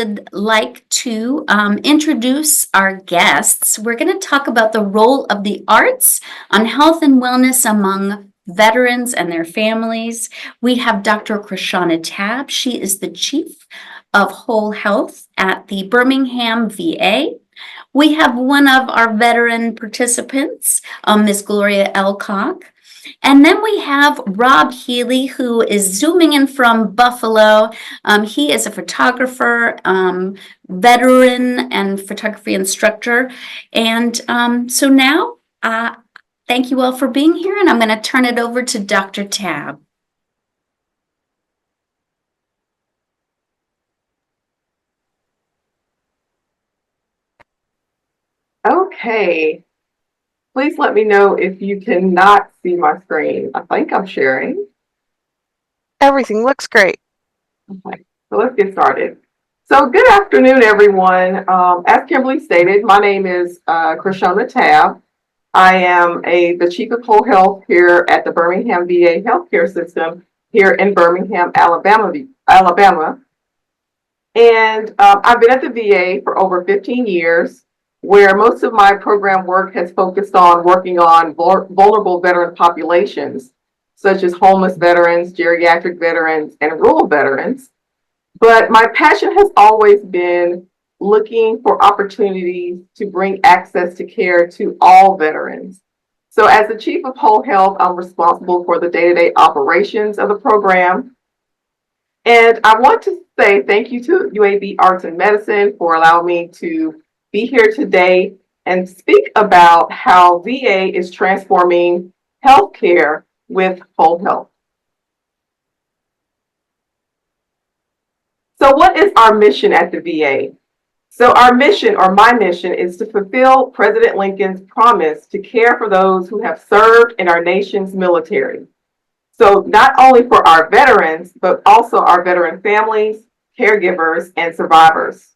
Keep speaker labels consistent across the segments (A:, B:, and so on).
A: would like to introduce our guests. We're going to talk about the role of the arts on health and wellness among veterans and their families. We have Dr. Krishana Tab. She is the Chief of Whole Health at the Birmingham VA. We have one of our veteran participants, Ms. Gloria Elcock. And then we have Rob Healy, who is zooming in from Buffalo. He is a photographer, veteran, and photography instructor. And so now, thank you all for being here, and I'm going to turn it over to Dr. Tab.
B: Okay. Please let me know if you cannot see my screen. I think I'm sharing.
C: Everything looks great.
B: Okay, so let's get started. So good afternoon, everyone. As Kimberly stated, my name is Krishana Tab. I am the Chief of Whole Health here at the Birmingham VA Healthcare System here in Birmingham, Alabama. And I've been at the VA for over 15 years, where most of my program work has focused on working on vulnerable veteran populations, such as homeless veterans, geriatric veterans, and rural veterans. But my passion has always been looking for opportunities to bring access to care to all veterans. So as the Chief of Whole Health, I'm responsible for the day-to-day operations of the program. And I want to say thank you to UAB Arts and Medicine for allowing me to be here today and speak about how VA is transforming healthcare with whole health. So what is our mission at the VA? So our mission, or my mission, is to fulfill President Lincoln's promise to care for those who have served in our nation's military. So not only for our veterans, but also our veteran families, caregivers, and survivors.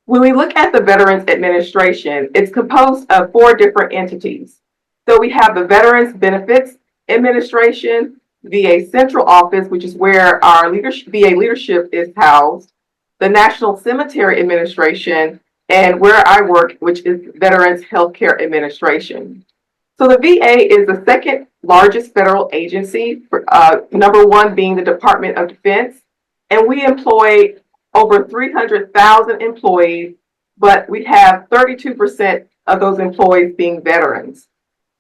B: When we look at the Veterans Administration, it's composed of 4 different entities. So we have the Veterans Benefits Administration, VA Central Office, which is where our VA leadership is housed, the National Cemetery Administration, and where I work, which is Veterans Healthcare Administration. So the VA is the second largest federal agency, number 1 being the Department of Defense, and we employ over 300,000 employees, but we have 32% of those employees being veterans.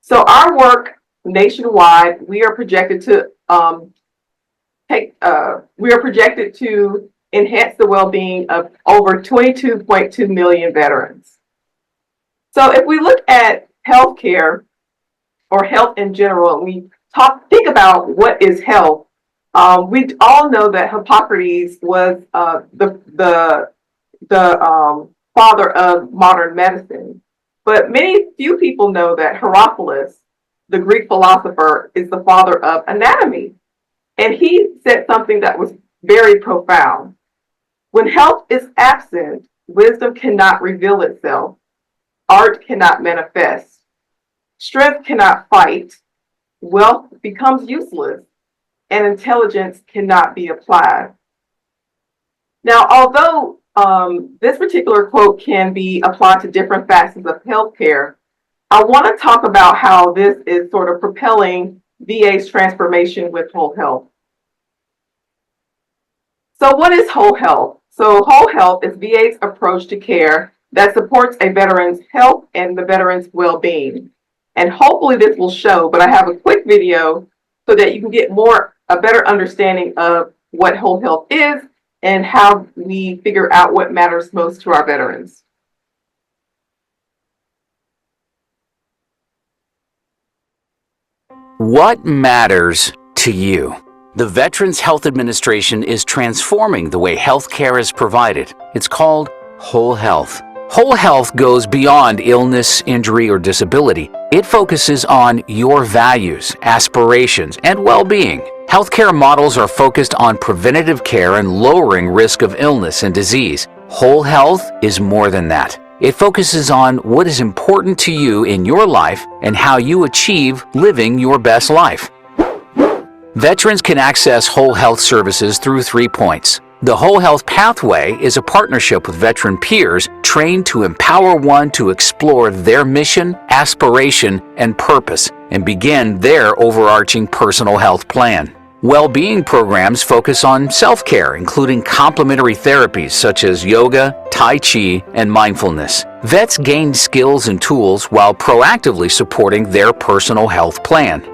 B: So our work nationwide, we are projected to enhance the well-being of over 22.2 million veterans. So if we look at healthcare or health in general, we think about what is health. We all know that Hippocrates was the father of modern medicine, but few people know that Herophilus, the Greek philosopher, is the father of anatomy, and he said something that was very profound. When health is absent, wisdom cannot reveal itself, art cannot manifest, strength cannot fight, wealth becomes useless, and intelligence cannot be applied. Now, although this particular quote can be applied to different facets of healthcare, I want to talk about how this is sort of propelling VA's transformation with whole health. So what is whole health? So whole health is VA's approach to care that supports a veteran's health and the veteran's well-being. And hopefully this will show, but I have a quick video so that you can get a better understanding of what whole health is and how we figure out what matters most to our veterans.
D: What matters to you? The Veterans Health Administration is transforming the way healthcare is provided. It's called Whole Health. Whole health goes beyond illness, injury, or disability. It focuses on your values, aspirations, and well-being. Healthcare models are focused on preventative care and lowering risk of illness and disease. Whole health is more than that. It focuses on what is important to you in your life and how you achieve living your best life. Veterans can access whole health services through 3 points. The Whole Health Pathway is a partnership with veteran peers trained to empower one to explore their mission, aspiration, and purpose and begin their overarching personal health plan. Well-being programs focus on self-care, including complementary therapies such as yoga, tai chi, and mindfulness. Vets gain skills and tools while proactively supporting their personal health plan.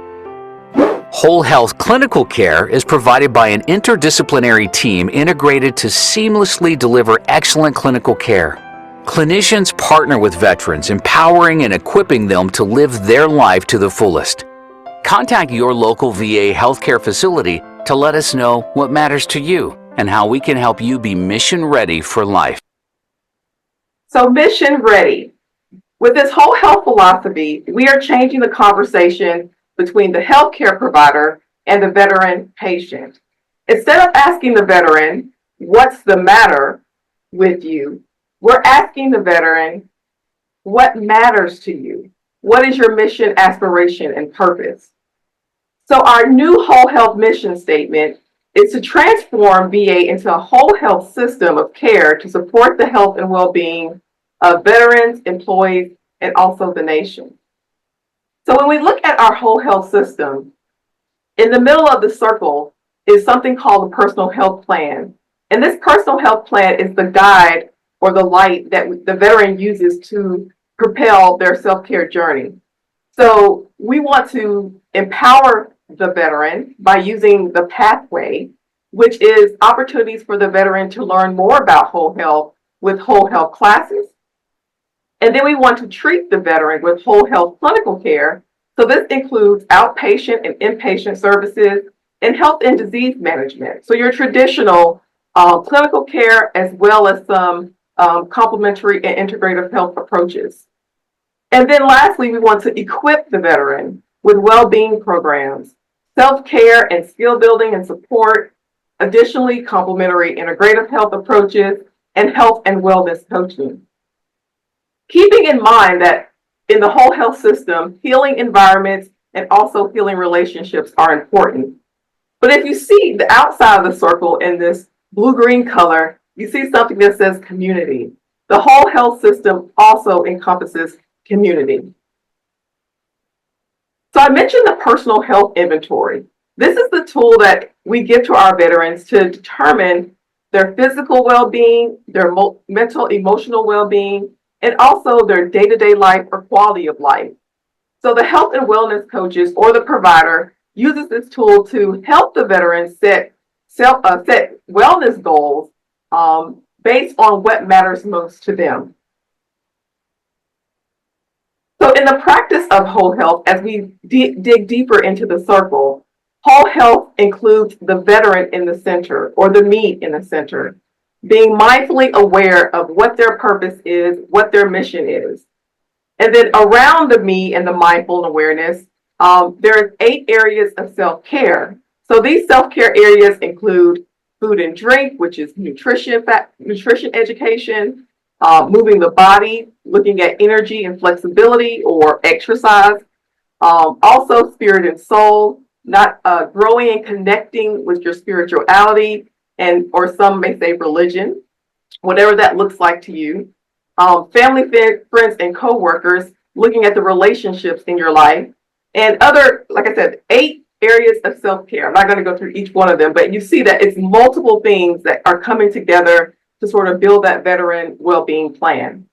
D: Whole health clinical care is provided by an interdisciplinary team integrated to seamlessly deliver excellent clinical care. Clinicians partner with veterans, empowering and equipping them to live their life to the fullest. Contact your local VA healthcare facility to let us know what matters to you and how we can help you be mission ready for life.
B: So mission ready. With this whole health philosophy, we are changing the conversation between the healthcare provider and the veteran patient. Instead of asking the veteran, what's the matter with you? We're asking the veteran, what matters to you? What is your mission, aspiration, and purpose? So our new whole health mission statement is to transform VA into a whole health system of care to support the health and well-being of veterans, employees, and also the nation. So when we look at our whole health system, in the middle of the circle is something called the personal health plan. And this personal health plan is the guide or the light that the veteran uses to propel their self-care journey. So we want to empower the veteran by using the pathway, which is opportunities for the veteran to learn more about whole health with whole health classes. And then we want to treat the veteran with whole health clinical care. So this includes outpatient and inpatient services and health and disease management. So your traditional clinical care as well as some complementary and integrative health approaches. And then lastly, we want to equip the veteran with well-being programs, self-care and skill building and support, additionally complementary integrative health approaches, and health and wellness coaching. Keeping in mind that in the whole health system, healing environments and also healing relationships are important. But if you see the outside of the circle in this blue-green color, you see something that says community. The whole health system also encompasses community. So I mentioned the personal health inventory. This is the tool that we give to our veterans to determine their physical well-being, their mental, emotional well-being, and also their day-to-day life or quality of life. So the health and wellness coaches or the provider uses this tool to help the veterans set wellness goals based on what matters most to them. So in the practice of whole health, as we dig deeper into the circle, whole health includes the veteran in the center or the me in the center, being mindfully aware of what their purpose is, what their mission is. And then around the me and the mindful awareness, there are 8 areas of self-care. So these self-care areas include food and drink, which is nutrition education, moving the body, looking at energy and flexibility or exercise, also spirit and soul, not growing and connecting with your spirituality, and or some may say religion, whatever that looks like to you. Family, friends, and co-workers, looking at the relationships in your life, and other, like I said, 8 areas of self-care. I'm not going to go through each one of them, but you see that it's multiple things that are coming together to sort of build that veteran well-being plan.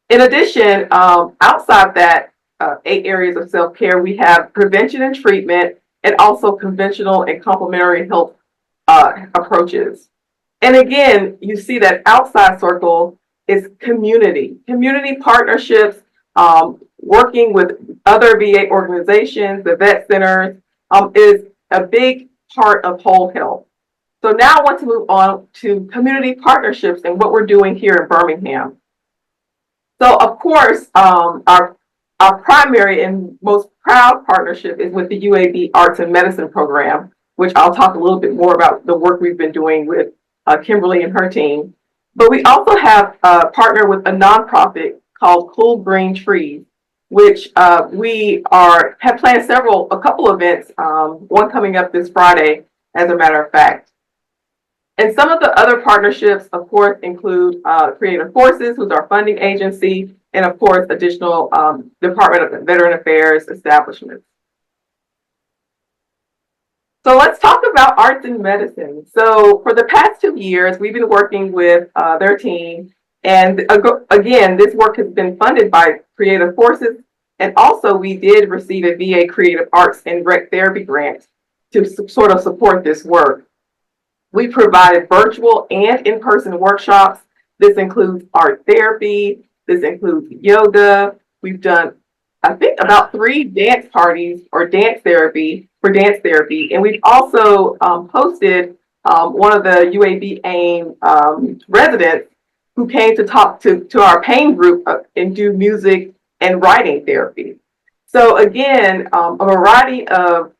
B: In addition, outside that 8 areas of self-care, we have prevention and treatment, and also conventional and complementary health approaches. And again, you see that outside circle is community partnerships, working with other VA organizations, the vet centers, is a big part of whole health. So now I want to move on to community partnerships and what we're doing here in Birmingham. So of course, our primary and most proud partnership is with the UAB Arts and Medicine program, which I'll talk a little bit more about the work we've been doing with Kimberly and her team. But we also have partnered with a nonprofit called Cool Green Trees. which we have planned a couple events, one coming up this Friday, as a matter of fact. And some of the other partnerships, of course, include Creative Forces, who's our funding agency, and of course, additional Department of Veteran Affairs establishments. So let's talk about arts and medicine. So for the past 2 years, we've been working with their team. And again, this work has been funded by Creative Forces. And also we did receive a VA Creative Arts and Rec Therapy grant to sort of support this work. We provided virtual and in-person workshops. This includes art therapy. This includes yoga. We've done, I think, about 3 dance parties or dance therapy. And we've also hosted one of the UAB AIM residents who came to talk to our pain group and do music and writing therapy. So again, a variety of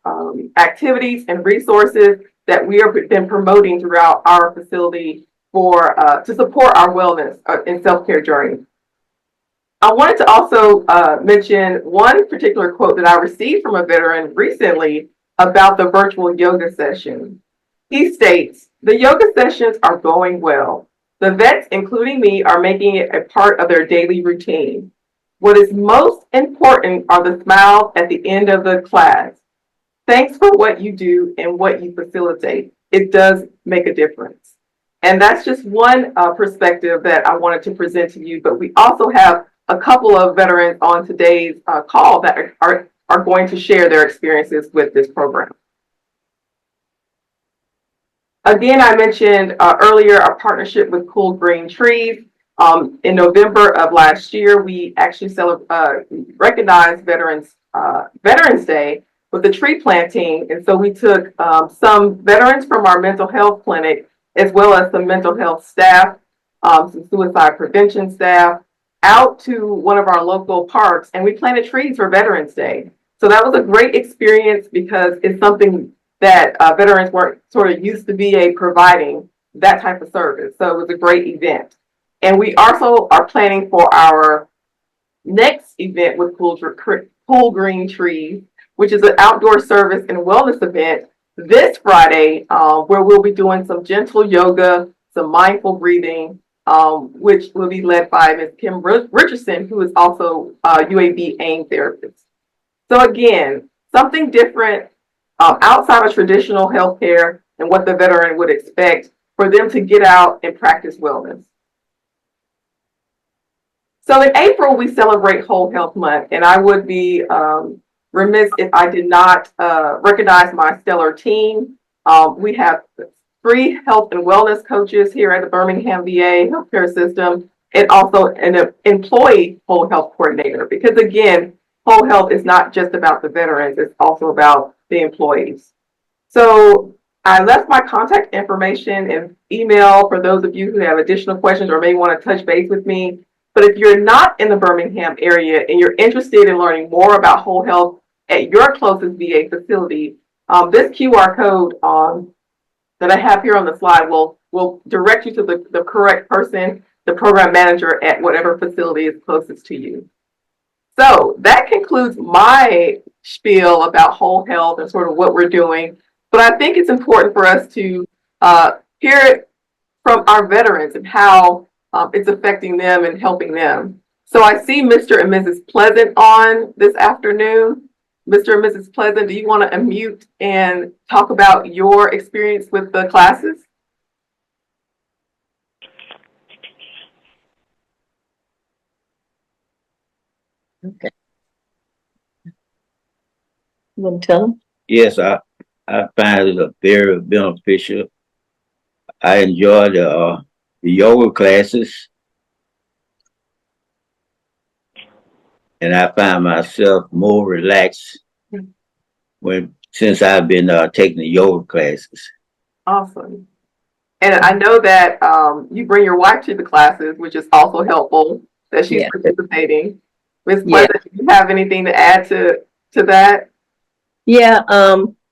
B: activities and resources that we have been promoting throughout our facility to support our wellness and self-care journey. I wanted to also mention one particular quote that I received from a veteran recently about the virtual yoga session. He states, "The yoga sessions are going well. The vets, including me, are making it a part of their daily routine. What is most important are the smiles at the end of the class. Thanks for what you do and what you facilitate. It does make a difference." And that's just one perspective that I wanted to present to you, but we also have a couple of veterans on today's call that are going to share their experiences with this program. Again, I mentioned earlier our partnership with Cool Green Trees. In November of last year, we actually recognized Veterans Day with the tree planting. And so we took some veterans from our mental health clinic, as well as some mental health staff, some suicide prevention staff, out to one of our local parks, and we planted trees for Veterans Day. So that was a great experience because it's something that veterans weren't sort of used to VA providing that type of service. So it was a great event. And we also are planning for our next event with Cool Green Trees, which is an outdoor service and wellness event this Friday, where we'll be doing some gentle yoga, some mindful breathing, which will be led by Ms. Kim Richardson, who is also a UAB AIM therapist. So again, something different outside of traditional healthcare and what the veteran would expect for them to get out and practice wellness. So in April, we celebrate Whole Health Month, and I would be remiss if I did not recognize my stellar team. We have 3 health and wellness coaches here at the Birmingham VA healthcare system, and also an employee whole health coordinator, because again, whole health is not just about the veterans, it's also about the employees. So I left my contact information and email for those of you who have additional questions or may want to touch base with me. But if you're not in the Birmingham area and you're interested in learning more about whole health at your closest VA facility, this QR code that I have here on the slide will direct you to the correct person, the program manager at whatever facility is closest to you. So that concludes my spiel about whole health and sort of what we're doing. But I think it's important for us to hear it from our veterans and how it's affecting them and helping them. So I see Mr. and Mrs. Pleasant on this afternoon. Mr. and Mrs. Pleasant, do you want to unmute and talk about your experience with the classes?
E: Okay. You want to tell them?
F: Yes, I find it very beneficial. I enjoy the yoga classes, and I find myself more relaxed since I've been taking the yoga classes.
B: Awesome. And I know that you bring your wife to the classes, which is also helpful that she's participating. Ms. Pleasant, do you have anything to add to that?
E: Yeah,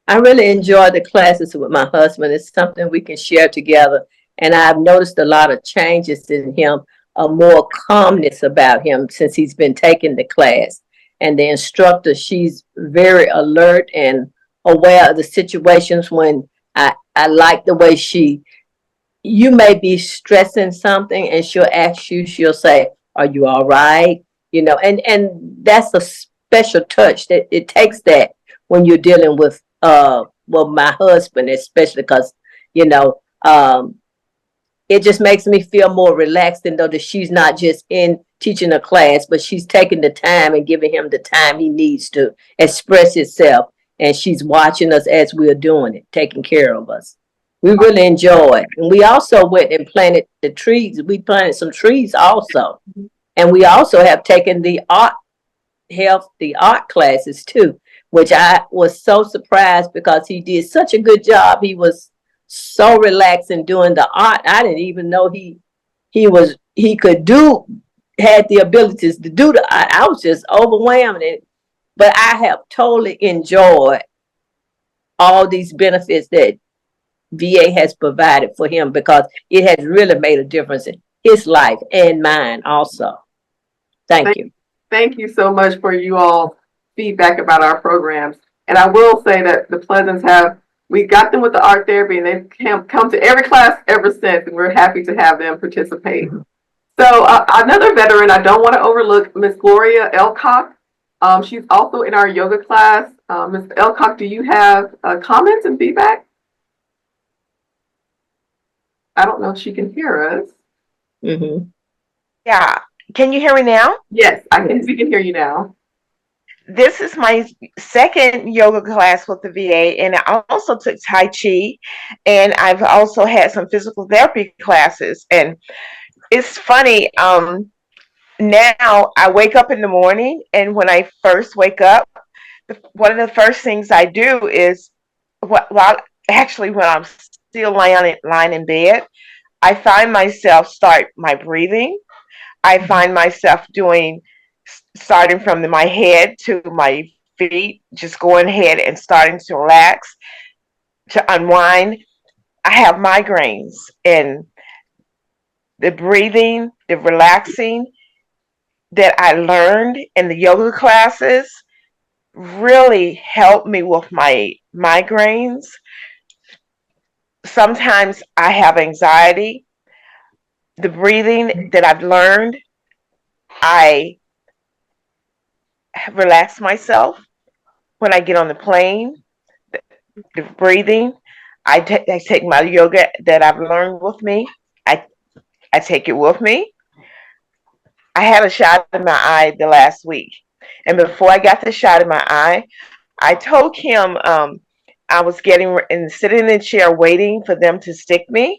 E: I really enjoy the classes with my husband. It's something we can share together. And I've noticed a lot of changes in him, more calmness about him since he's been taking the class. And the instructor, she's very alert and aware of the situations when I like the way you may be stressing something and she'll ask you, she'll say, are you all right? You know, and that's a special touch that it takes that when you're dealing with, well, my husband, especially because, you know, it just makes me feel more relaxed and know that she's not just in teaching a class, but she's taking the time and giving him the time he needs to express himself. And she's watching us as we're doing it, taking care of us. We really enjoy it. And we also went and planted the trees. We planted some trees also. And we also have taken the art classes too, which I was so surprised because he did such a good job. He was so relaxed in doing the art. I didn't even know he had the abilities to do the art. I was just overwhelmed. But I have totally enjoyed all these benefits that VA has provided for him because it has really made a difference in his life and mine also. Thank you.
B: Thank you so much for you all feedback about our programs. And I will say that the Pleasants we got them with the art therapy and they've come to every class ever since, and we're happy to have them participate. So another veteran I don't want to overlook, Miss Gloria Elcock. She's also in our yoga class. Ms. Elcock, do you have comments and feedback? I don't know if she can hear us.
E: Mm-hmm.
G: Yeah. Can you hear me now?
B: Yes, we can hear you now.
G: This is my second yoga class with the VA, and I also took Tai Chi, and I've also had some physical therapy classes. And it's funny, now I wake up in the morning, and when I first wake up, one of the first things I do is, when I'm still lying in bed, I find myself start my breathing. I find myself starting from my head to my feet, just going ahead and starting to relax, to unwind. I have migraines, and the breathing, the relaxing that I learned in the yoga classes really helped me with my migraines. Sometimes I have anxiety. The breathing that I've learned, I relax myself when I get on the plane. The breathing, I take my yoga that I've learned with me. I take it with me. I had a shot in my eye the last week, and before I got the shot in my eye, I told Kim I was sitting in the chair waiting for them to stick me,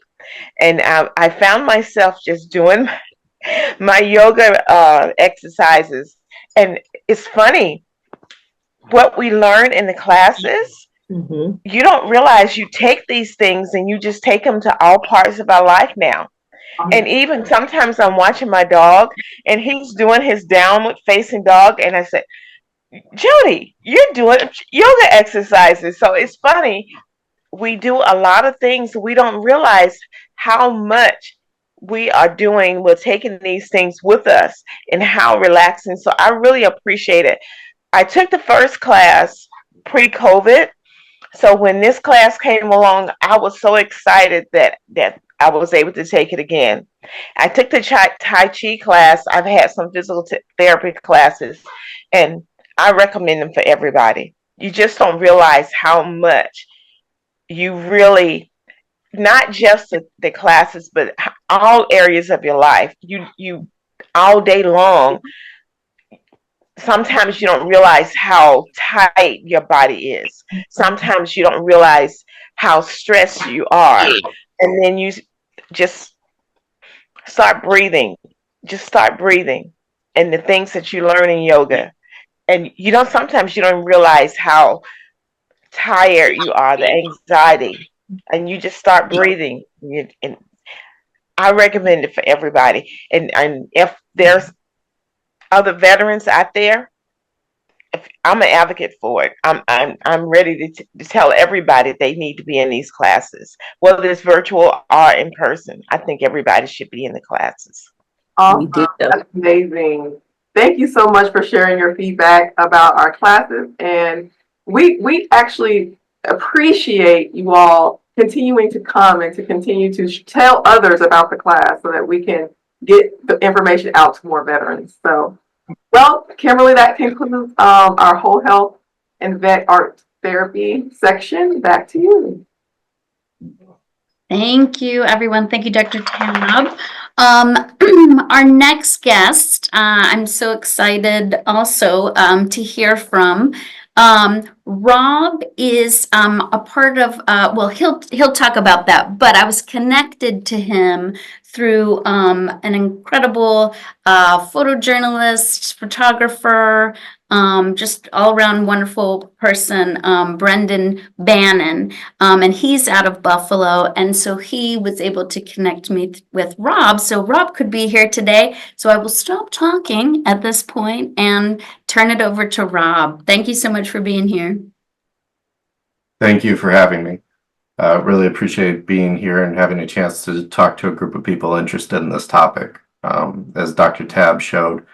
G: and I found myself just doing my yoga exercises. And it's funny what we learn in the classes.
E: Mm-hmm.
G: You don't realize you take these things and you just take them to all parts of our life now. And even sometimes I'm watching my dog and he's doing his downward facing dog, and I said, Jody, you're doing yoga exercises. So it's funny. We do a lot of things. We don't realize how much we are doing. We're taking these things with us and how relaxing. So I really appreciate it. I took the first class pre-COVID. So when this class came along, I was so excited that I was able to take it again. I took the Tai Chi class. I've had some physical therapy classes, and I recommend them for everybody. You just don't realize how much you really, not just the classes, but all areas of your life. You all day long. Sometimes you don't realize how tight your body is. Sometimes you don't realize how stressed you are. And then you just start breathing. Just start breathing. And the things that you learn in yoga. And sometimes you don't realize how tired you are, the anxiety. And you just start breathing. And I recommend it for everybody. And if there's other veterans out there, I'm an advocate for it. I'm ready to tell everybody they need to be in these classes, whether it's virtual or in person. I think everybody should be in the classes.
B: Awesome. That's amazing. thank you so much for sharing your feedback about our classes. And we actually appreciate you all continuing to come and to continue to tell others about the class so that we can get the information out to more veterans. So, well, Kimberly, that concludes our whole health and vet art therapy section. Back to you.
A: Thank you, everyone. Thank you, Dr. Tab. Our next guest, I'm so excited also to hear from. Rob is a part of, well, he'll talk about that, but I was connected to him through an incredible photojournalist, photographer, just all around wonderful person, Brendan Bannon. And he's out of Buffalo. And so he was able to connect me with Rob. So Rob could be here today. So I will stop talking at this point and turn it over to Rob. Thank you so much for being here.
H: Thank you for having me. Really appreciate being here and having a chance to talk to a group of people interested in this topic. As Dr. Tab showed,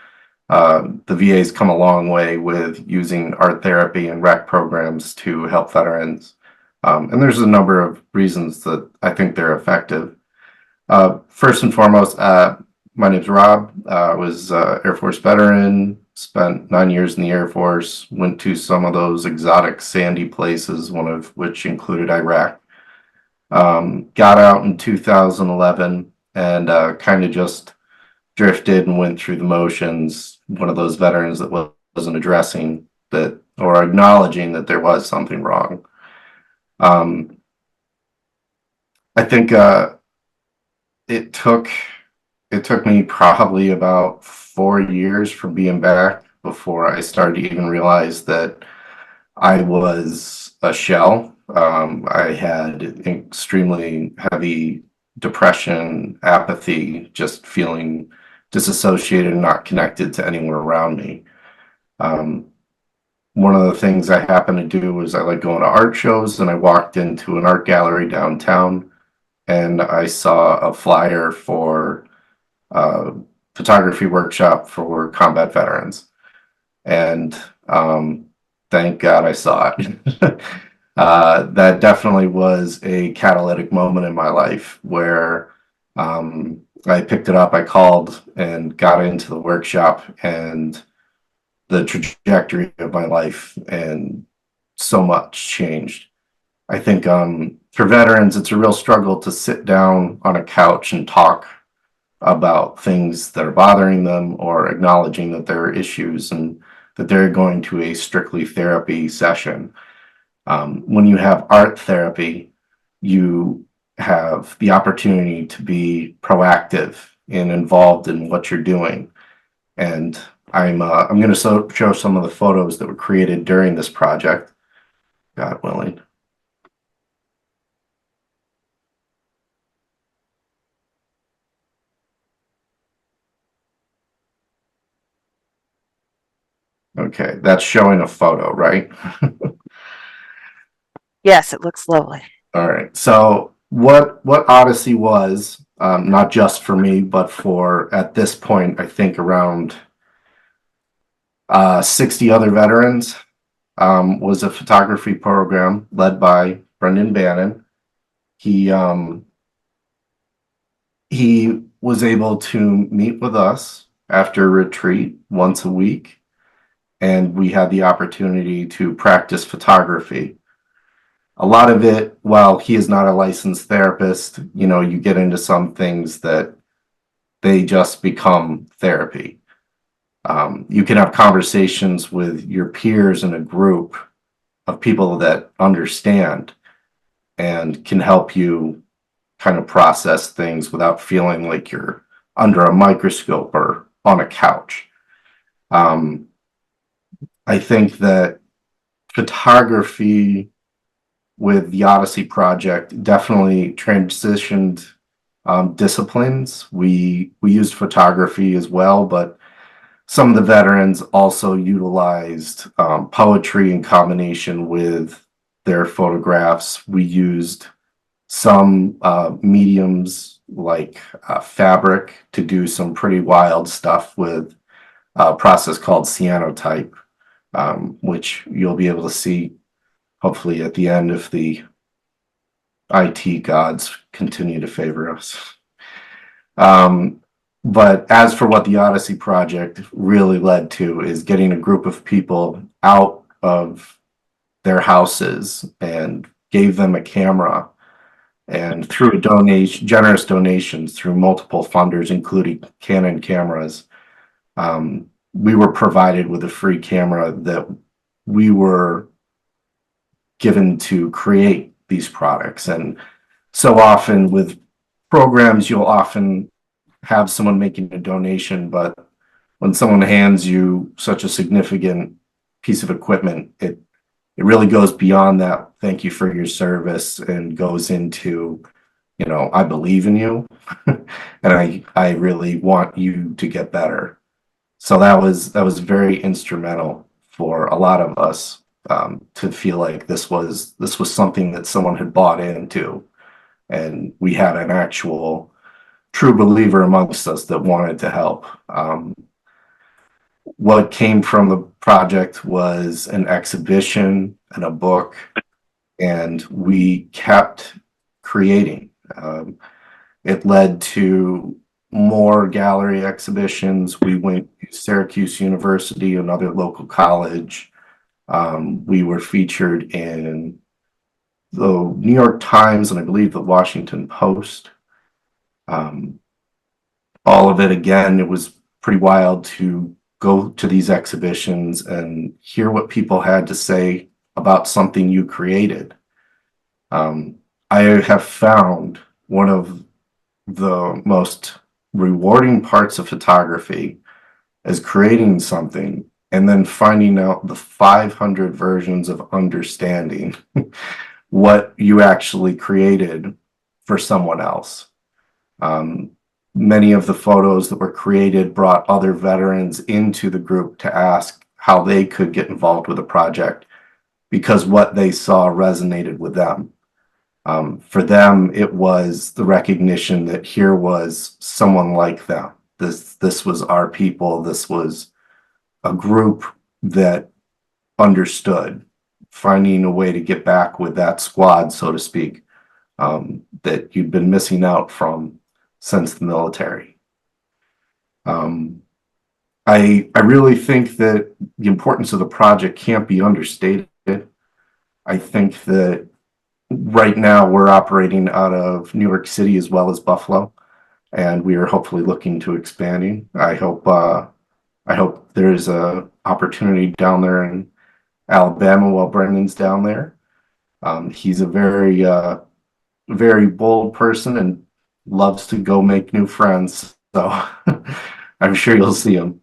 H: the VA's come a long way with using art therapy and rec programs to help veterans. And there's a number of reasons that I think they're effective. First and foremost, my name's Rob. I was Air Force veteran, spent 9 years in the Air Force, went to some of those exotic sandy places, one of which included Iraq. Got out in 2011 and kind of just drifted and went through the motions. One of those veterans that wasn't addressing that or acknowledging that there was something wrong. I think it took me probably about 4 years from being back before I started to even realize that I was a shell. I had extremely heavy depression, apathy, just feeling disassociated and not connected to anyone around me. One of the things I happened to do was I like going to art shows, and I walked into an art gallery downtown and I saw a flyer for a photography workshop for combat veterans. And thank God I saw it. That definitely was a catalytic moment in my life where I picked it up, I called and got into the workshop, and the trajectory of my life and so much changed. I think for veterans, it's a real struggle to sit down on a couch and talk about things that are bothering them or acknowledging that there are issues and that they're going to a strictly therapy session. When you have art therapy, you have the opportunity to be proactive and involved in what you're doing. And I'm going to show some of the photos that were created during this project, God willing. Okay, that's showing a photo, right?
C: Yes, it looks lovely.
H: All right. So what Odyssey was, not just for me, but for at this point, I think around 60 other veterans, was a photography program led by Brendan Bannon. He was able to meet with us after a retreat once a week, and we had the opportunity to practice photography. A lot of it, while he is not a licensed therapist, you get into some things that they just become therapy. You can have conversations with your peers in a group of people that understand and can help you kind of process things without feeling like you're under a microscope or on a couch. I think that photography with the Odyssey Project definitely transitioned disciplines. We used photography as well, but some of the veterans also utilized poetry in combination with their photographs. We used some mediums like fabric to do some pretty wild stuff with a process called cyanotype, which you'll be able to see hopefully at the end if the IT gods continue to favor us. But as for what the Odyssey Project really led to is getting a group of people out of their houses and gave them a camera, and through generous donations through multiple funders, including Canon cameras, we were provided with a free camera that we were given to create these products. And so often with programs, you'll often have someone making a donation, but when someone hands you such a significant piece of equipment, it really goes beyond that. Thank you for your service, and goes into, I believe in you, and I really want you to get better. So that was very instrumental for a lot of us, to feel like this was something that someone had bought into, and we had an actual true believer amongst us that wanted to help. What came from the project was an exhibition and a book, and we kept creating. It led to more gallery exhibitions. We went to Syracuse University, another local college. We were featured in the New York Times and I believe the Washington Post. All of it, again, it was pretty wild to go to these exhibitions and hear what people had to say about something you created. I have found one of the most rewarding parts of photography is creating something and then finding out the 500 versions of understanding what you actually created for someone else. Many of the photos that were created brought other veterans into the group to ask how they could get involved with the project because what they saw resonated with them. For them, it was the recognition that here was someone like them. This was our people. This was a group that understood, finding a way to get back with that squad, so to speak, that you'd been missing out from since the military. I really think that the importance of the project can't be understated. I think that right now we're operating out of New York City as well as Buffalo, and we are hopefully looking to expanding. I hope there's a opportunity down there in Alabama while Brendan's down there. He's a very bold person and loves to go make new friends, so I'm sure you'll see him.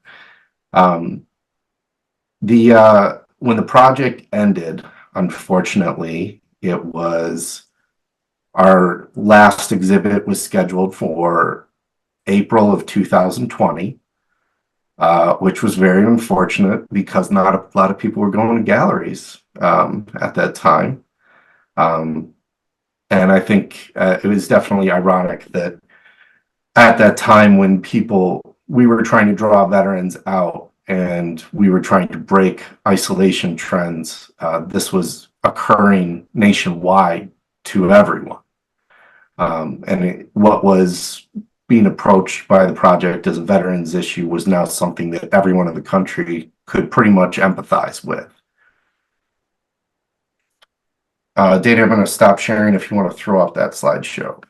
H: When the project ended, unfortunately, it was our last exhibit was scheduled for April of 2020, which was very unfortunate because not a lot of people were going to galleries at that time. And I think it was definitely ironic that at that time when we were trying to draw veterans out and we were trying to break isolation trends, this was occurring nationwide to everyone. What was being approached by the project as a veterans issue was now something that everyone in the country could pretty much empathize with. Dana, I'm going to stop sharing if you want to throw up that slideshow.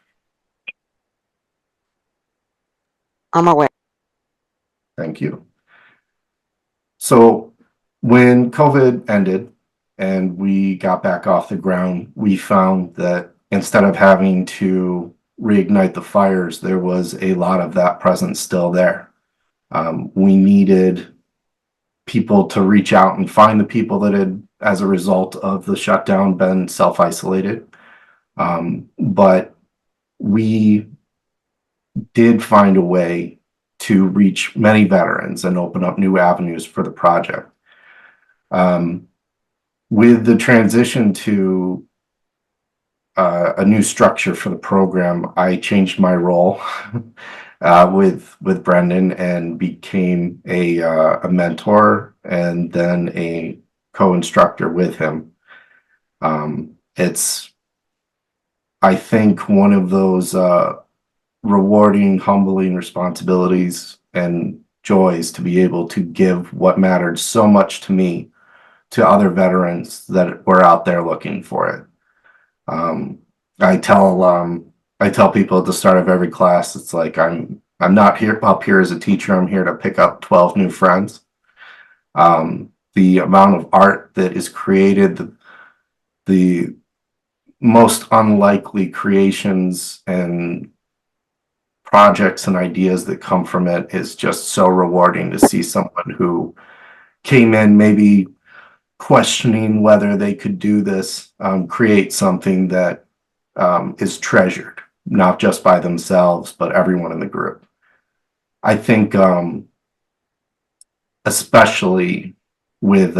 C: I'm aware.
H: Thank you. So when COVID ended and we got back off the ground, we found that instead of having to reignite the fires, there was a lot of that presence still there. We needed people to reach out and find the people that had, as a result of the shutdown, been self-isolated. But we did find a way to reach many veterans and open up new avenues for the project. With the transition to a new structure for the program, I changed my role. with Brendan and became a mentor and then a co-instructor with him. It's, I think, one of those rewarding, humbling responsibilities and joys to be able to give what mattered so much to me to other veterans that were out there looking for it. I tell people at the start of every class, it's like I'm not here up here as a teacher. I'm here to pick up 12 new friends. The amount of art that is created, the most unlikely creations and projects and ideas that come from it is just so rewarding to see someone who came in maybe questioning whether they could do this, create something that is treasured, not just by themselves, but everyone in the group. I think, especially with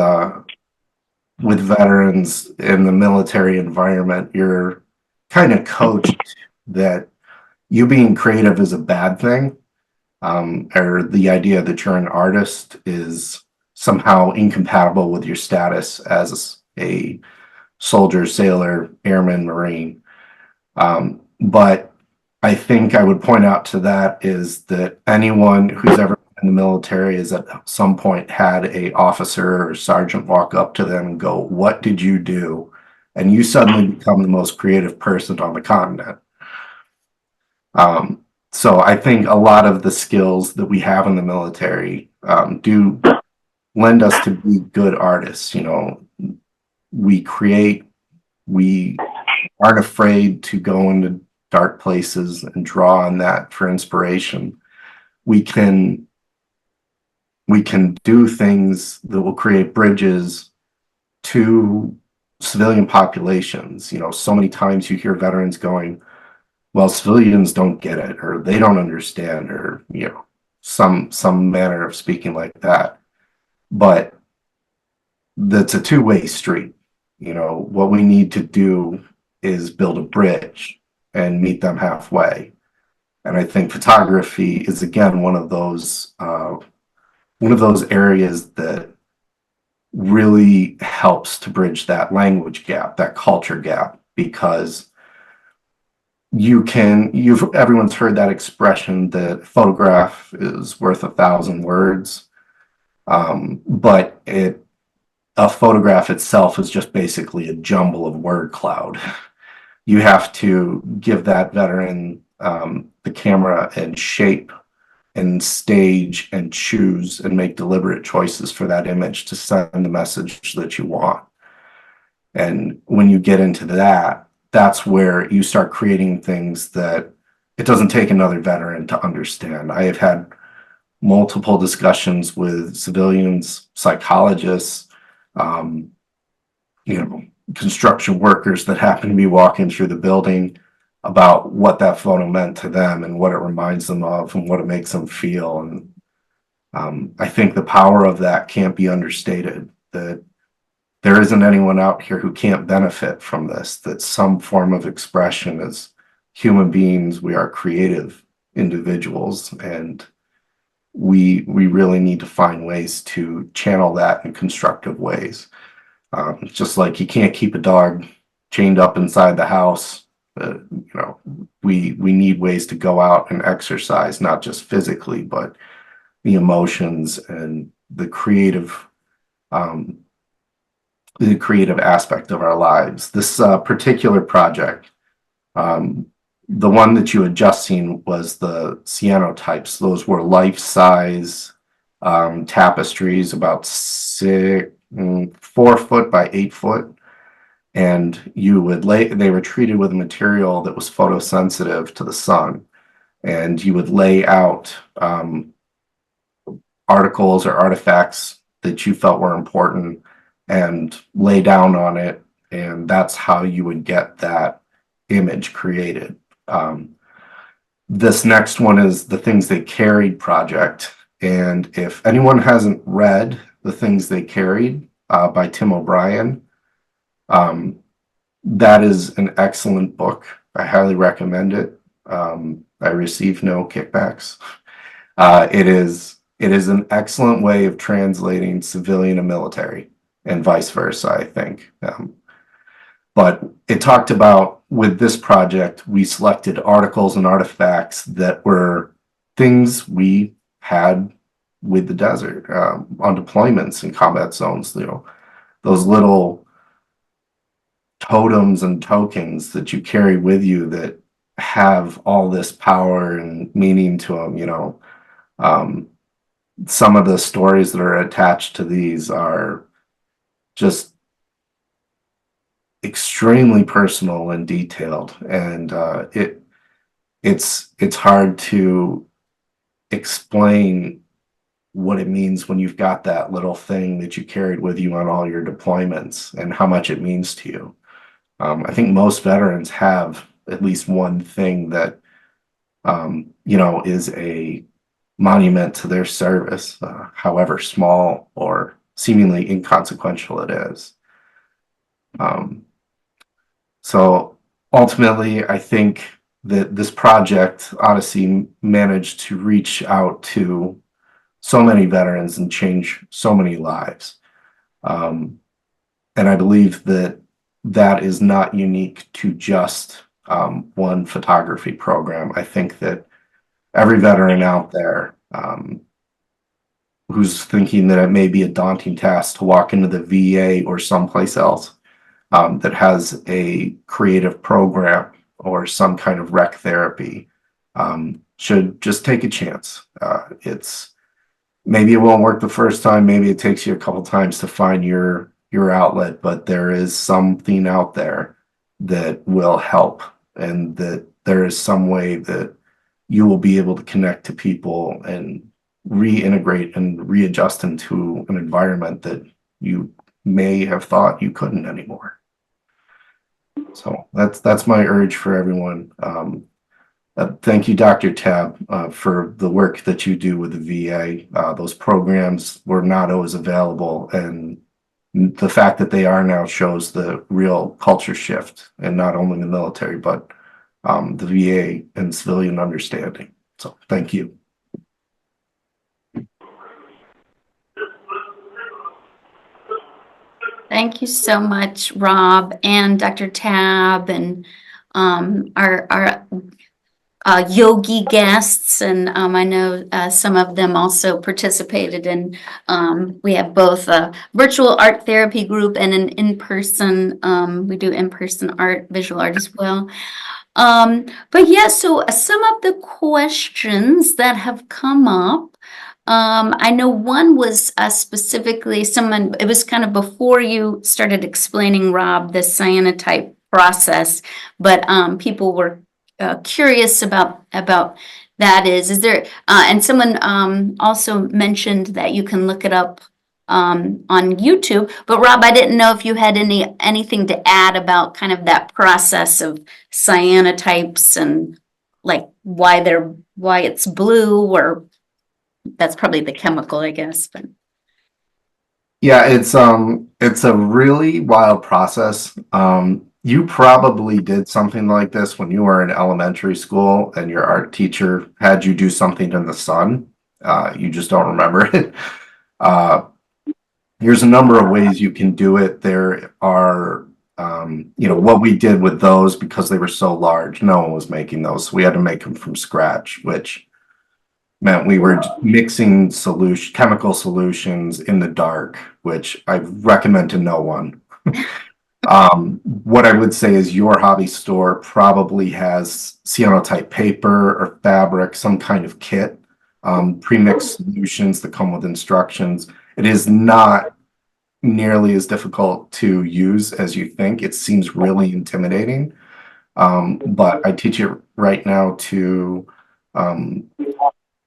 H: veterans in the military environment, you're kind of coached that you being creative is a bad thing, or the idea that you're an artist is somehow incompatible with your status as a soldier, sailor, airman, Marine. But I think I would point out to that is that anyone who's ever been in the military has at some point had a officer or sergeant walk up to them and go, "What did you do?" And you suddenly become the most creative person on the continent. So I think a lot of the skills that we have in the military do lend us to be good artists. You know, we create, we aren't afraid to go into dark places and draw on that for inspiration. We can do things that will create bridges to civilian populations. You know, so many times you hear veterans going, "Well, civilians don't get it," or "they don't understand," or, you know, some manner of speaking like that. But that's a two-way street. You know, what we need to do is build a bridge and meet them halfway. And I think photography is, again, one of those areas that really helps to bridge that language gap, that culture gap, because everyone's heard that expression that photograph is worth 1,000 words. But a photograph itself is just basically a jumble of word cloud. You have to give that veteran the camera and shape and stage and choose and make deliberate choices for that image to send the message that you want. And when you get into that, that's where you start creating things that it doesn't take another veteran to understand. I have had multiple discussions with civilians, psychologists, construction workers that happen to be walking through the building about what that photo meant to them and what it reminds them of and what it makes them feel. And I think the power of that can't be understated, that there isn't anyone out here who can't benefit from this, that some form of expression. As human beings, we are creative individuals, and we really need to find ways to channel that in constructive ways. Just like you can't keep a dog chained up inside the house, we need ways to go out and exercise, not just physically, but the emotions and the creative aspect of our lives. This particular project, the one that you had just seen, was the cyanotypes. Those were life-size tapestries, about 4 foot by 8 foot. And they were treated with a material that was photosensitive to the sun. And you would lay out articles or artifacts that you felt were important and lay down on it. And that's how you would get that image created. This next one is the Things They Carried project. And if anyone hasn't read The Things They Carried by Tim O'Brien, that is an excellent book. I highly recommend it. I receive no kickbacks. It is an excellent way of translating civilian and military, and vice versa, I think. But it talked about, with this project, we selected articles and artifacts that were things we had with the desert, on deployments and combat zones, those little totems and tokens that you carry with you that have all this power and meaning to them. Some of the stories that are attached to these are just extremely personal and detailed, and it's hard to explain what it means when you've got that little thing that you carried with you on all your deployments and how much it means to you. I think most veterans have at least one thing that is a monument to their service, however small or seemingly inconsequential it is. So ultimately, I think that this project, Odyssey, managed to reach out to so many veterans and change so many lives. And I believe that that is not unique to just one photography program. I think that every veteran out there who's thinking that it may be a daunting task to walk into the VA or someplace else that has a creative program or some kind of rec therapy should just take a chance. Maybe it won't work the first time. Maybe it takes you a couple times to find your outlet, but there is something out there that will help, and that there is some way that you will be able to connect to people and reintegrate and readjust into an environment that you may have thought you couldn't anymore. So that's my urge for everyone. Thank you, Dr. Tab, for the work that you do with the VA. Those programs were not always available, and the fact that they are now shows the real culture shift, and not only the military, but the VA and civilian understanding. So thank you.
A: Thank you so much, Rob and Dr. Tab, and our yogi guests, and I know some of them also participated in. We have both a virtual art therapy group and an in-person. We do in-person art, visual art as well. But yeah, so some of the questions that have come up. I know one was specifically someone, it was kind of before you started explaining, Rob, the cyanotype process, but people were curious about that is there, and someone also mentioned that you can look it up on YouTube. But Rob, I didn't know if you had anything to add about kind of that process of cyanotypes and like why it's blue, or that's probably the chemical, I guess. But
H: Yeah, it's a really wild process. You probably did something like this when you were in elementary school and your art teacher had you do something in the sun. You just don't remember it. There's a number of ways you can do it. There are, what we did with those, because they were so large, no one was making those. So we had to make them from scratch, which meant we were mixing chemical solutions in the dark, which I recommend to no one. What I would say is your hobby store probably has cyanotype paper or fabric, some kind of kit, pre-mixed solutions that come with instructions. It is not nearly as difficult to use as you think. It seems really intimidating, but I teach it right now to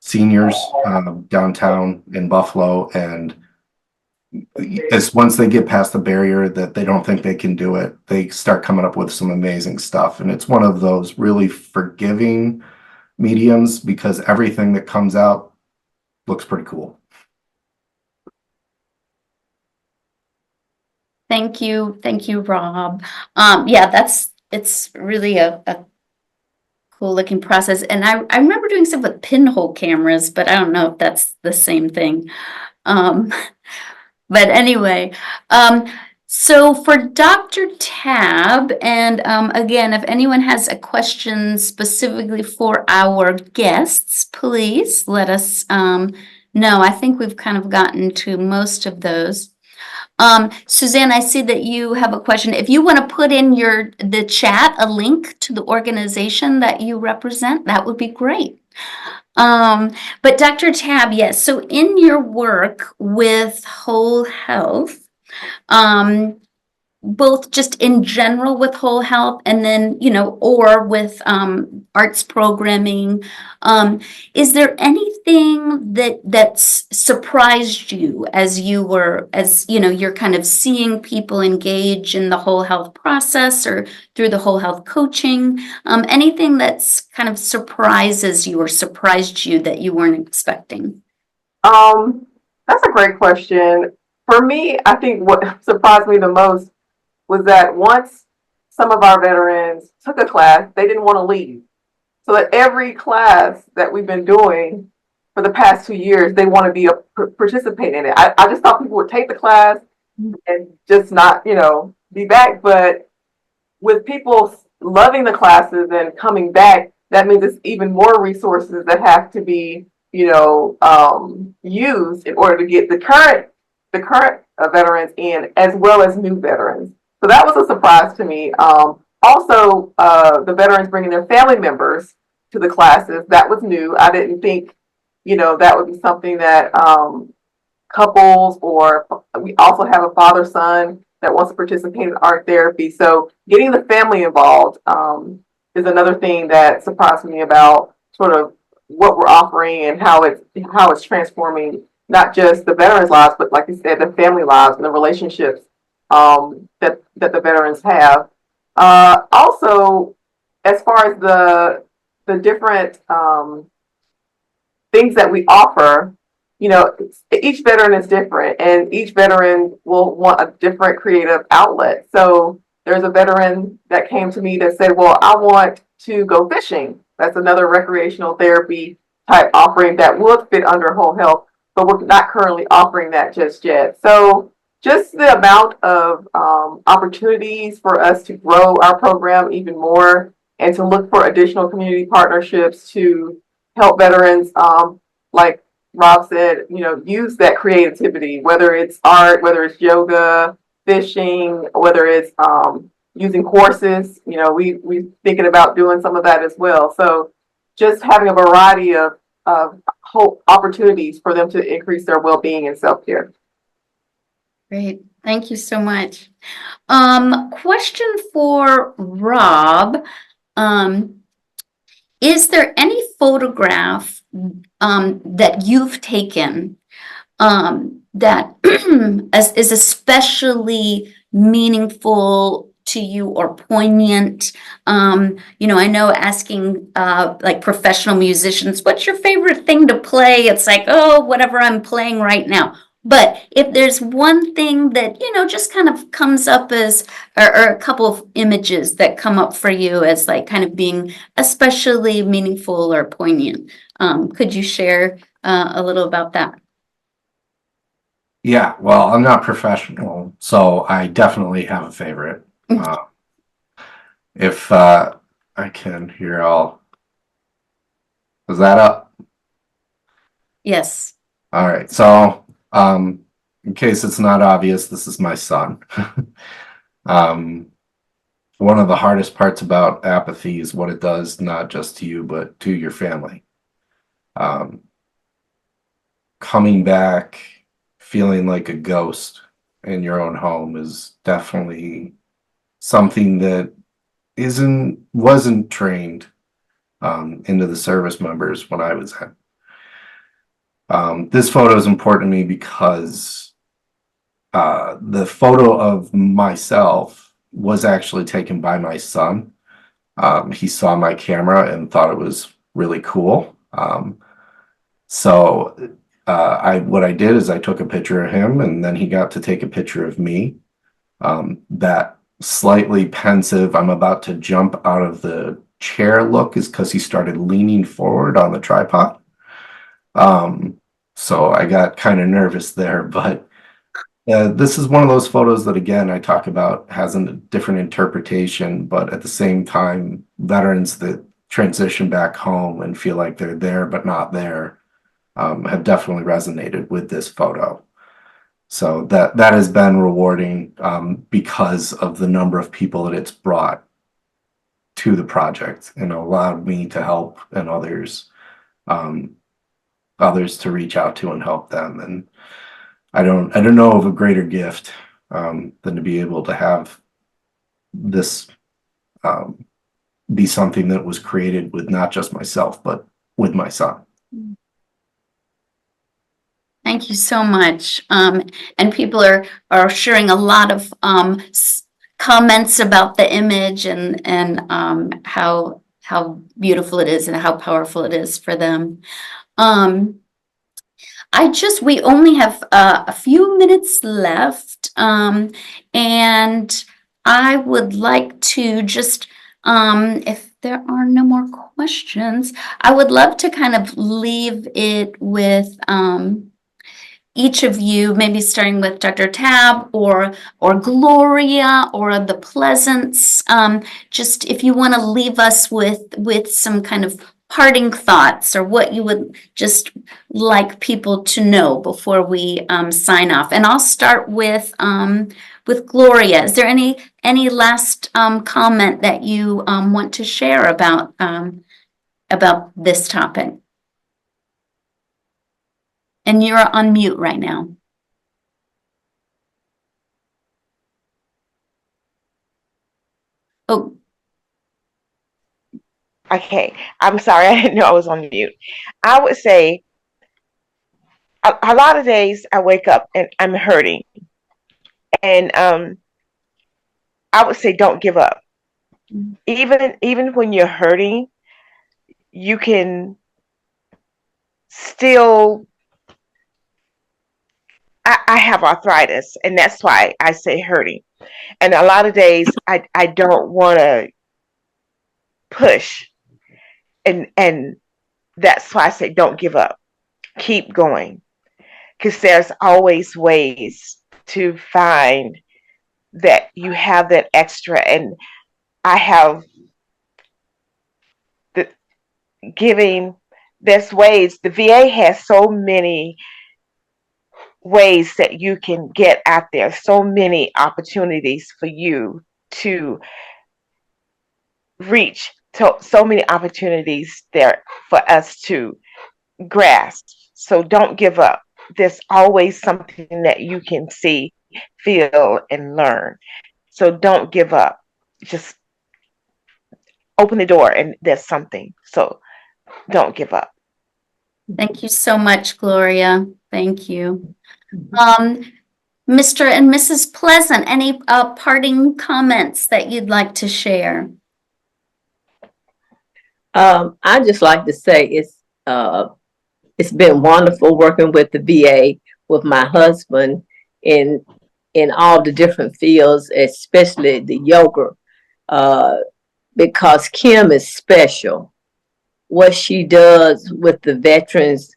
H: seniors downtown in Buffalo, and once they get past the barrier that they don't think they can do it, they start coming up with some amazing stuff. And it's one of those really forgiving mediums, because everything that comes out looks pretty cool.
A: thank you, Rob. Yeah, it's really a cool looking process. And I remember doing stuff with pinhole cameras, but I don't know if that's the same thing. Um, but anyway, so for Dr. Tab, and again, if anyone has a question specifically for our guests, please let us know. I think we've kind of gotten to most of those. Suzanne, I see that you have a question. If you want to put in the chat a link to the organization that you represent, that would be great. But Dr. Tab, yes, so in your work with whole health, both just in general with whole health and then, or with arts programming, is there anything that's surprised you as you're kind of seeing people engage in the whole health process or through the whole health coaching? Anything that's kind of surprises you or surprised you that you weren't expecting?
B: That's a great question. For me, I think what surprised me the most was that once some of our veterans took a class, they didn't want to leave. So that every class that we've been doing for the past 2 years, they want to be participate in it. I just thought people would take the class and just not, be back. But with people loving the classes and coming back, that means it's even more resources that have to be, used in order to get the current veterans in, as well as new veterans. So that was a surprise to me. Also, the veterans bringing their family members to the classes, that was new. I didn't think, that would be something that couples, or we also have a father-son that wants to participate in art therapy. So getting the family involved is another thing that surprised me about sort of what we're offering and how it's transforming not just the veterans' lives, but like you said, the family lives and the relationships that the veterans have. Also, as far as the different things that we offer, each veteran is different, and each veteran will want a different creative outlet. So there's a veteran that came to me that said, well, I want to go fishing. That's another recreational therapy type offering that would fit under whole health, but we're not currently offering that just yet. So just the amount of opportunities for us to grow our program even more and to look for additional community partnerships to help veterans, like Rob said, use that creativity, whether it's art, whether it's yoga, fishing, whether it's using courses. We thinking about doing some of that as well. So just having a variety of hope opportunities for them to increase their well-being and self-care.
A: Great. Thank you so much. Question for Rob. Is there any photograph that you've taken that is especially meaningful to you or poignant? I know asking like professional musicians, what's your favorite thing to play? It's like, oh, whatever I'm playing right now. But if there's one thing that, just kind of comes up as, or a couple of images that come up for you as like kind of being especially meaningful or poignant, could you share a little about that?
H: Yeah, well, I'm not professional, so I definitely have a favorite. If I can here, is that up?
A: Yes.
H: All right, so in case it's not obvious, this is my son. One of the hardest parts about apathy is what it does, not just to you, but to your family. Coming back, feeling like a ghost in your own home is definitely something that wasn't trained into the service members when I was in. This photo is important to me because the photo of myself was actually taken by my son. He saw my camera and thought it was really cool. So what I did is I took a picture of him, and then he got to take a picture of me. That slightly pensive, I'm about to jump out of the chair look is because he started leaning forward on the tripod. So I got kind of nervous there, but this is one of those photos that, again, I talk about has a different interpretation, but at the same time, veterans that transition back home and feel like they're there but not there have definitely resonated with this photo. So that has been rewarding because of the number of people that it's brought to the project and allowed me to help and others to reach out to and help them. And I don't know of a greater gift than to be able to have this be something that was created with not just myself, but with my son.
A: Thank you so much. And people are sharing a lot of comments about the image and how beautiful it is and how powerful it is for them. We only have a few minutes left, and I would like to just, if there are no more questions, I would love to kind of leave it with each of you, maybe starting with Dr. Tab or Gloria or the Pleasants, just if you want to leave us with some kind of parting thoughts or what you would just like people to know before we sign off. And I'll start with Gloria. Is there any last comment that you want to share about this topic? And you're on mute right now. Oh.
G: Okay, I'm sorry, I didn't know I was on mute. I would say a lot of days I wake up and I'm hurting. And I would say don't give up. Even when you're hurting, you can still I have arthritis, and that's why I say hurting. And a lot of days I don't want to push, and that's why I say don't give up. Keep going, because there's always ways to find that you have that extra. And I have the giving. There's ways. The VA has so many ways that you can get out there, so many opportunities for you to reach, so many opportunities there for us to grasp. So don't give up. There's always something that you can see, feel, and learn. So don't give up. Just open the door and there's something. So don't give up.
A: Thank you so much, Gloria. Thank you. Mr. and Mrs. Pleasant, any parting comments that you'd like to share?
E: I just like to say it's been wonderful working with the VA, with my husband in all the different fields, especially the yoga, because Kim is special. What she does with the veterans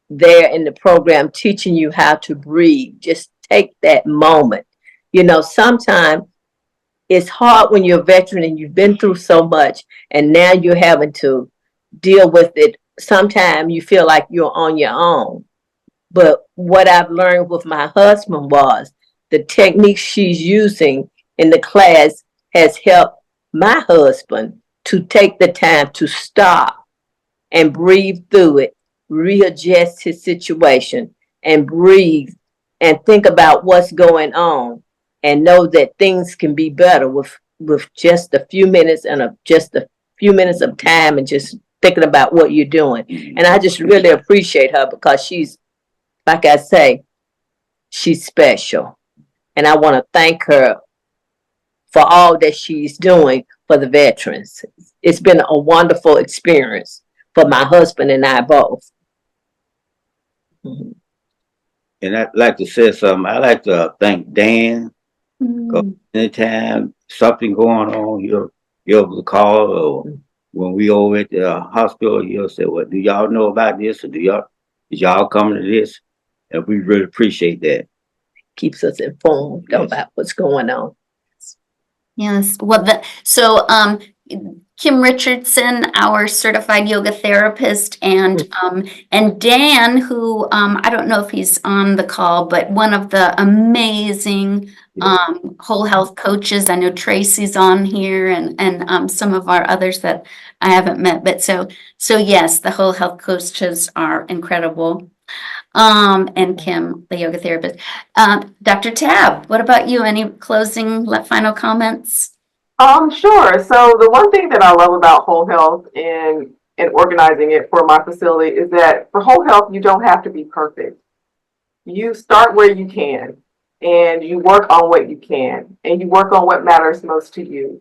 E: there in the program, teaching you how to breathe. Just take that moment. You know, sometimes it's hard when you're a veteran and you've been through so much, and now you're having to deal with it. Sometimes you feel like you're on your own. But what I've learned with my husband was the technique she's using in the class has helped my husband to take the time to stop and breathe through it, readjust his situation, and breathe and think about what's going on, and know that things can be better with just a few minutes and just a few minutes of time and just thinking about what you're doing. And I just really appreciate her because she's, like I say, she's special. And I want to thank her for all that she's doing for the veterans. It's been a wonderful experience for my husband and I both. Mm-hmm.
F: And I'd like to say something. I'd like to thank Dan. Anytime something going on, you're able to call or when we over at the hospital, he'll say, well, do y'all know about this? Or is y'all coming to this? And we really appreciate that.
E: Keeps us informed
F: Yes.
E: about what's going on.
A: Yes, well, Kim Richardson, our certified yoga therapist, and Dan, who I don't know if he's on the call, but one of the amazing whole health coaches. I know Tracy's on here, and some of our others that I haven't met. But so yes, the whole health coaches are incredible. And Kim, the yoga therapist. Dr. Tab, what about you? Any closing final comments?
B: Sure. So the one thing that I love about whole health and organizing it for my facility is that for whole health, you don't have to be perfect. You start where you can, and you work on what you can, and you work on what matters most to you.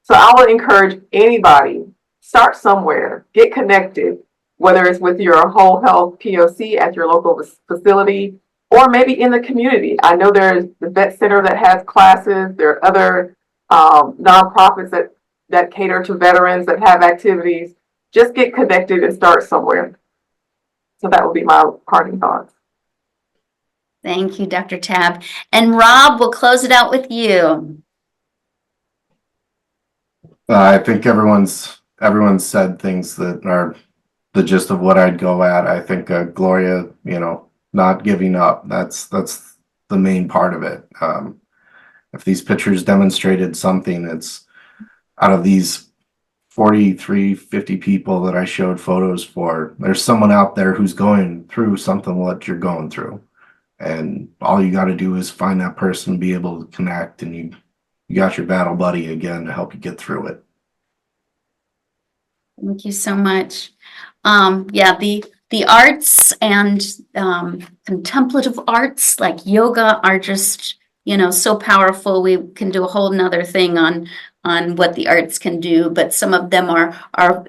B: So I would encourage anybody, start somewhere, get connected, whether it's with your whole health POC at your local facility, or maybe in the community. I know there's the vet center that has classes. There are other nonprofits that cater to veterans that have activities. Just get connected and start somewhere. So that would be my parting thoughts.
A: Thank you, Dr. Tab. And Rob, we'll close it out with you.
H: I think everyone's said things that are the gist of what I'd go at. I think Gloria, not giving up. That's the main part of it. If these pictures demonstrated something, it's out of these 43, 50 people that I showed photos for, there's someone out there who's going through something what you're going through. And all you got to do is find that person, be able to connect, and you got your battle buddy again to help you get through it.
A: Thank you so much. The arts and contemplative arts like yoga are just, so powerful. We can do a whole nother thing on what the arts can do, but some of them are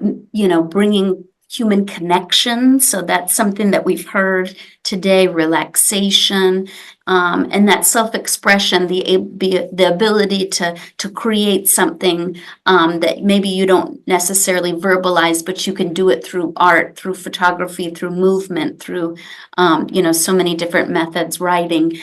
A: bringing human connection. So that's something that we've heard today, relaxation, and that self-expression, the ability to create something that maybe you don't necessarily verbalize, but you can do it through art, through photography, through movement, through so many different methods, writing.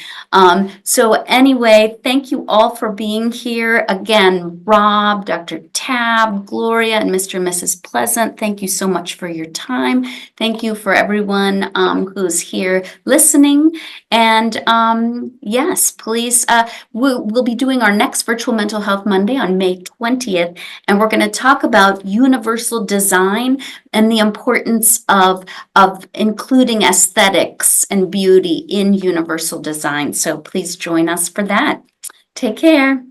A: So anyway, thank you all for being here. Again, Rob, Dr. Tab, Gloria, and Mr. and Mrs. Pleasant, thank you so much for your time. Thank you for everyone who's here listening. And yes, please, we'll be doing our next Virtual Mental Health Monday on May 20th, and we're going to talk about universal design and the importance of including aesthetics and beauty in universal design. So please join us for that. Take care.